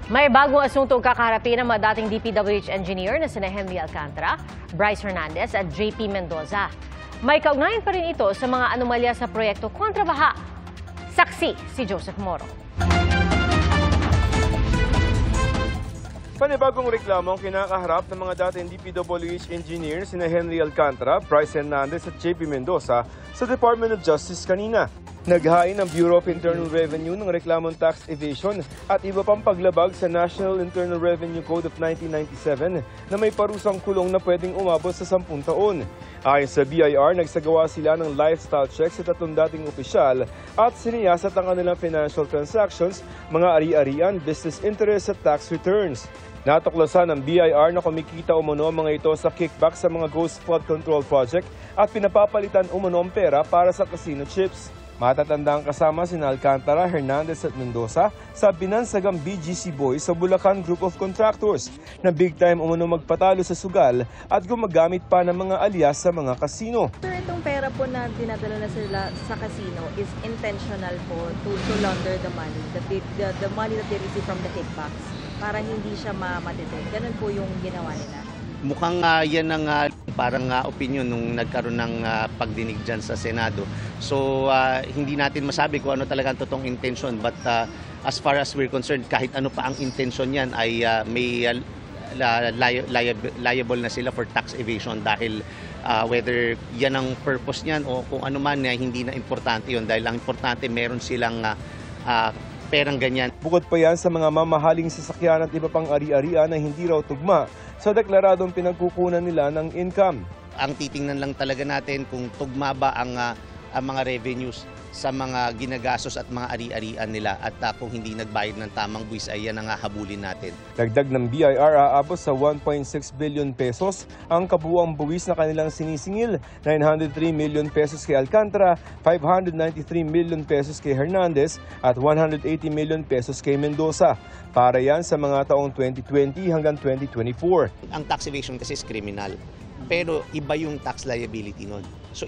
May bagong asuntong kakaharapin ng mga dating DPWH engineer na sina Henry Alcantara, Bryce Hernandez at JP Mendoza. May kaugnayan pa rin ito sa mga anomalya sa proyekto kontra baha. Saksi si Joseph Moro. Panibagong reklamo ang kinakaharap ng mga dating DPWH engineers sina Henry Alcantara, Bryce Hernandez at JP Mendoza sa Department of Justice kanina. Naghain ng Bureau of Internal Revenue ng reklamong tax evasion at iba pang paglabag sa National Internal Revenue Code of 1997 na may parusang kulong na pwedeng umabot sa 10 taon. Ayon sa BIR, nagsagawa sila ng lifestyle check sa 3 dating opisyal at siniyasat ang kanilang financial transactions, mga ari-arian, business interests at tax returns. Natuklasan ng BIR na kumikita umano ang mga ito sa kickback sa mga Ghost Flood Control Project at pinapapalitan umano ang pera para sa casino chips. Matatandang kasama sina Alcantara, Hernandez at Mendoza sa binansagang BGC Boys sa Bulacan Group of Contractors na big time umano magpatalo sa sugal at gumagamit pa ng mga alias sa mga kasino. Sir, itong pera po na dinadala na sila sa casino is intentional po to launder the money, the money that they receive from the kickbacks para hindi siya ma-detect. Ganun po yung ginawa nila. Mukhang yan ang parang opinion nung nagkaroon ng pagdinig dyan sa Senado. So hindi natin masabi kung ano talaga ang totoong intention. But as far as we're concerned, kahit ano pa ang intention yan ay may liable na sila for tax evasion dahil whether yan ang purpose niyan o kung ano man hindi na importante yun. Dahil ang importante meron silang perang ganyan. Bukod pa yan sa mga mamahaling sasakyan at iba pang ari-arian na hindi raw tugma sa deklaradong pinagkukunan nila ng income. Ang titingnan lang talaga natin kung tugma ba ang mga revenues sa mga ginagastos at mga ari-arian nila at kung hindi nagbayad ng tamang buwis ay yan ang habulin natin. Dagdag ng BIR, aabot sa 1.6 billion pesos ang kabuuang buwis na kanilang sinisingil, 903 million pesos kay Alcantara, 593 million pesos kay Hernandez at 180 million pesos kay Mendoza. Para yan sa mga taong 2020 hanggang 2024. Ang tax evasion kasi is criminal, pero iba yung tax liability nun. So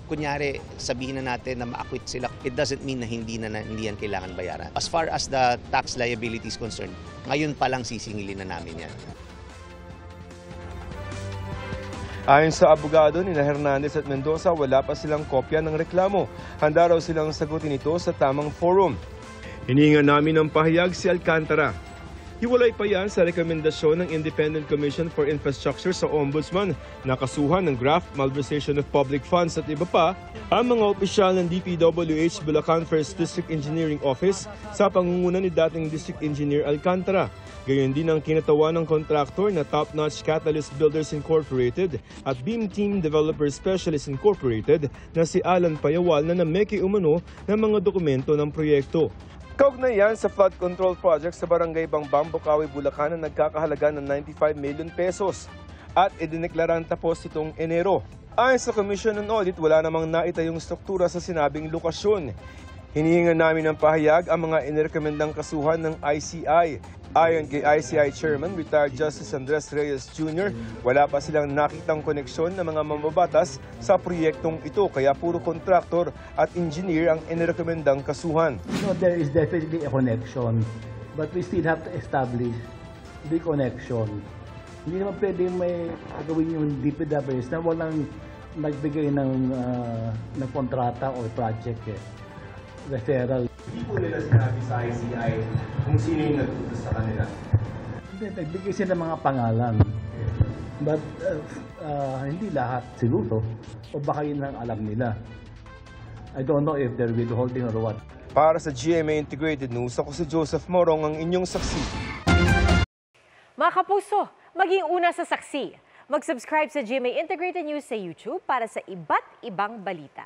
kunyari, sabihin na natin na ma-acquit sila, it doesn't mean na hindi yan kailangan bayaran. As far as the tax liability is concerned, ngayon pa lang sisingilin na namin yan. Ayon sa abogado ni Hernandez at Mendoza, wala pa silang kopya ng reklamo. Handa raw silang sagutin ito sa tamang forum. Hininga namin ng pahayag si Alcantara. Hiwalay pa yan sa rekomendasyon ng Independent Commission for Infrastructure sa Ombudsman na kasuhan ng graft, malversation of public funds at iba pa ang mga opisyal ng DPWH Bulacan 1st District Engineering Office sa pangunguna ni dating District Engineer Alcantara. Gayon din ang kinatawan ng kontraktor na Top Notch Catalyst Builders Incorporated at Beam Team Developer Specialists Incorporated na si Alan Payawal na nameke umano ng mga dokumento ng proyekto. Kaugnay yan sa flood control project sa Barangay Bangbang, Bocaue, Bulacan na nagkakahalaga ng 95 million pesos at idineklarang tapos itong Enero. Ayon sa Commission on Audit, wala namang naitayong struktura sa sinabing lokasyon. Hinihingan namin ng pahayag ang mga inirekomendang kasuhan ng ICI. Ayon kay ICI Chairman, Retired Justice Andres Reyes Jr., wala pa silang nakitang koneksyon ng mga mambabatas sa proyektong ito, kaya puro kontraktor at engineer ang inirekomendang kasuhan. So there is definitely a connection, but we still have to establish the connection. Hindi naman pwede may gawin yung DPWS na walang nagbigay ng kontrata o project referral. Hindi po nila sinabi sa ICI kung sino yung nagtutos sa kanila. Hindi, nagbigay sila ng mga pangalan. But hindi lahat siguro. O baka yun ang alam nila. I don't know if they're withholding or what. Para sa GMA Integrated News, ako si Joseph Morong, ang inyong saksi. Mga kapuso, maging una sa saksi. Mag-subscribe sa GMA Integrated News sa YouTube para sa iba't ibang balita.